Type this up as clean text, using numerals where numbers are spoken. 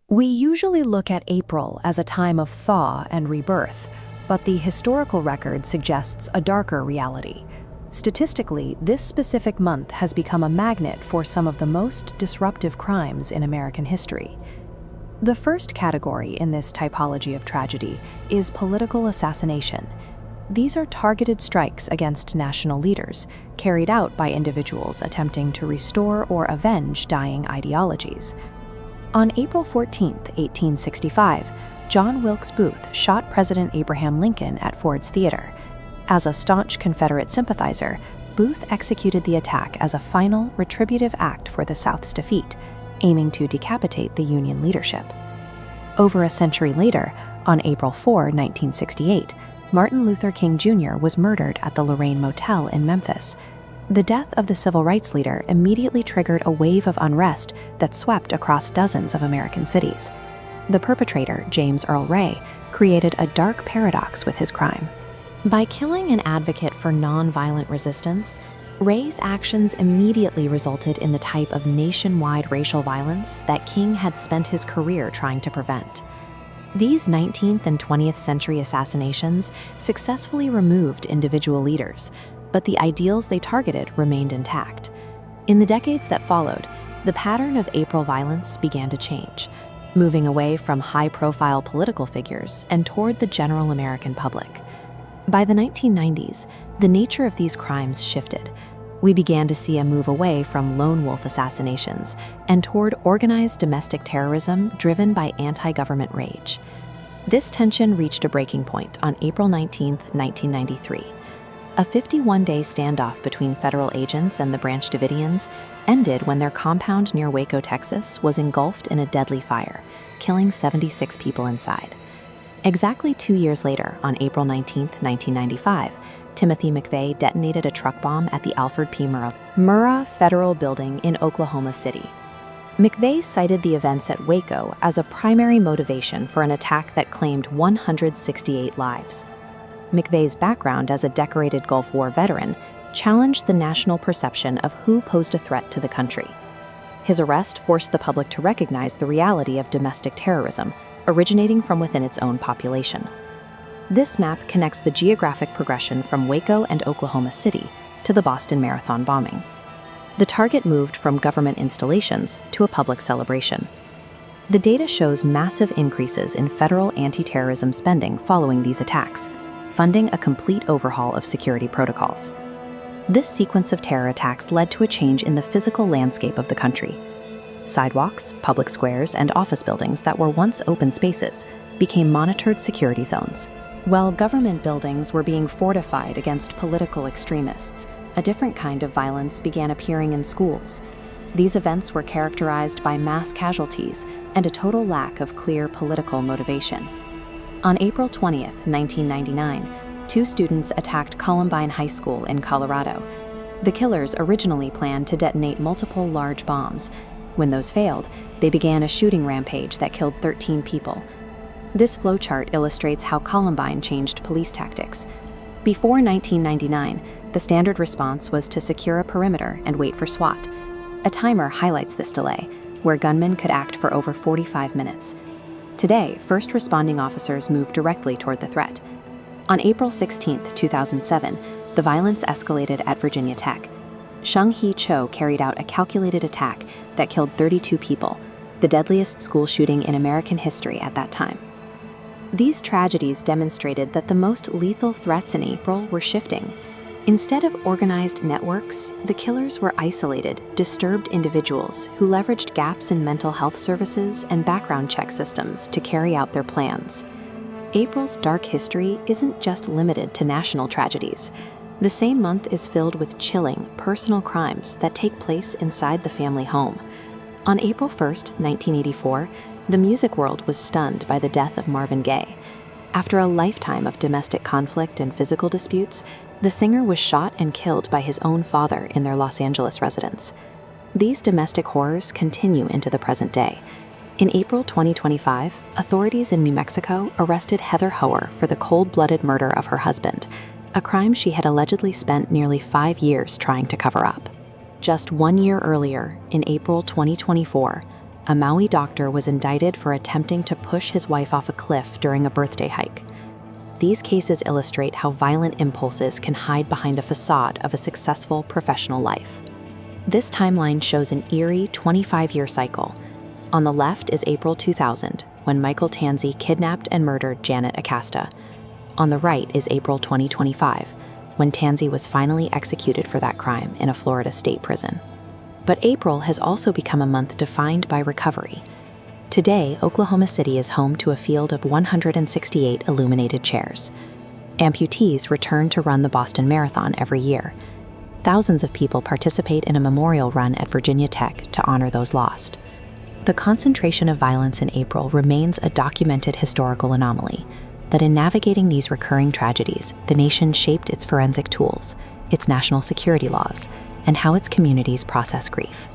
We usually look at April as a time of thaw and rebirth, but the historical record suggests a darker reality. Statistically, this specific month has become a magnet for some of the most disruptive crimes in American history. The first category in this typology of tragedy is political assassination. These are targeted strikes against national leaders, carried out by individuals attempting to restore or avenge dying ideologies. On April 14, 1865, John Wilkes Booth shot President Abraham Lincoln at Ford's Theater. As a staunch Confederate sympathizer, Booth executed the attack as a final, retributive act for the South's defeat, aiming to decapitate the Union leadership. Over a century later, on April 4, 1968, Martin Luther King Jr. was murdered at the Lorraine Motel in Memphis. The death of the civil rights leader immediately triggered a wave of unrest that swept across dozens of American cities. The perpetrator, James Earl Ray, created a dark paradox with his crime. By killing an advocate for nonviolent resistance, Ray's actions immediately resulted in the type of nationwide racial violence that King had spent his career trying to prevent. These 19th and 20th century assassinations successfully removed individual leaders, but the ideals they targeted remained intact. In the decades that followed, the pattern of April violence began to change, moving away from high-profile political figures and toward the general American public. By the 1990s, the nature of these crimes shifted. We began to see a move away from lone wolf assassinations and toward organized domestic terrorism driven by anti-government rage. This tension reached a breaking point on April 19, 1993. A 51-day standoff between federal agents and the Branch Davidians ended when their compound near Waco, Texas, was engulfed in a deadly fire, killing 76 people inside. Exactly 2 years later, on April 19, 1995, Timothy McVeigh detonated a truck bomb at the Alfred P. Murrah Federal Building in Oklahoma City. McVeigh cited the events at Waco as a primary motivation for an attack that claimed 168 lives. McVeigh's background as a decorated Gulf War veteran challenged the national perception of who posed a threat to the country. His arrest forced the public to recognize the reality of domestic terrorism, originating from within its own population. This map connects the geographic progression from Waco and Oklahoma City to the Boston Marathon bombing. The target moved from government installations to a public celebration. The data shows massive increases in federal anti-terrorism spending following these attacks, funding a complete overhaul of security protocols. This sequence of terror attacks led to a change in the physical landscape of the country. Sidewalks, public squares, and office buildings that were once open spaces became monitored security zones. While government buildings were being fortified against political extremists, a different kind of violence began appearing in schools. These events were characterized by mass casualties and a total lack of clear political motivation. On April 20, 1999, 2 students attacked Columbine High School in Colorado. The killers originally planned to detonate multiple large bombs. When those failed, they began a shooting rampage that killed 13 people. This flowchart illustrates how Columbine changed police tactics. Before 1999, the standard response was to secure a perimeter and wait for SWAT. A timer highlights this delay, where gunmen could act for over 45 minutes. Today, first responding officers move directly toward the threat. On April 16, 2007, the violence escalated at Virginia Tech. Chung-Hee Cho carried out a calculated attack that killed 32 people, the deadliest school shooting in American history at that time. These tragedies demonstrated that the most lethal threats in April were shifting. Instead of organized networks, the killers were isolated, disturbed individuals who leveraged gaps in mental health services and background check systems to carry out their plans. April's dark history isn't just limited to national tragedies. The same month is filled with chilling, personal crimes that take place inside the family home. On April 1, 1984, the music world was stunned by the death of Marvin Gaye. After a lifetime of domestic conflict and physical disputes, the singer was shot and killed by his own father in their Los Angeles residence. These domestic horrors continue into the present day. In April 2025, authorities in New Mexico arrested Heather Heyer for the cold-blooded murder of her husband, a crime she had allegedly spent nearly 5 years trying to cover up. Just 1 year earlier, in April 2024, a Maui doctor was indicted for attempting to push his wife off a cliff during a birthday hike. These cases illustrate how violent impulses can hide behind a facade of a successful professional life. This timeline shows an eerie 25-year cycle. On the left is April 2000, when Michael Tansey kidnapped and murdered Janet Acosta. On the right is April 2025, when Tansey was finally executed for that crime in a Florida state prison. But April has also become a month defined by recovery. Today, Oklahoma City is home to a field of 168 illuminated chairs. Amputees return to run the Boston Marathon every year. Thousands of people participate in a memorial run at Virginia Tech to honor those lost. The concentration of violence in April remains a documented historical anomaly, that in navigating these recurring tragedies, the nation shaped its forensic tools, its national security laws, and how its communities process grief.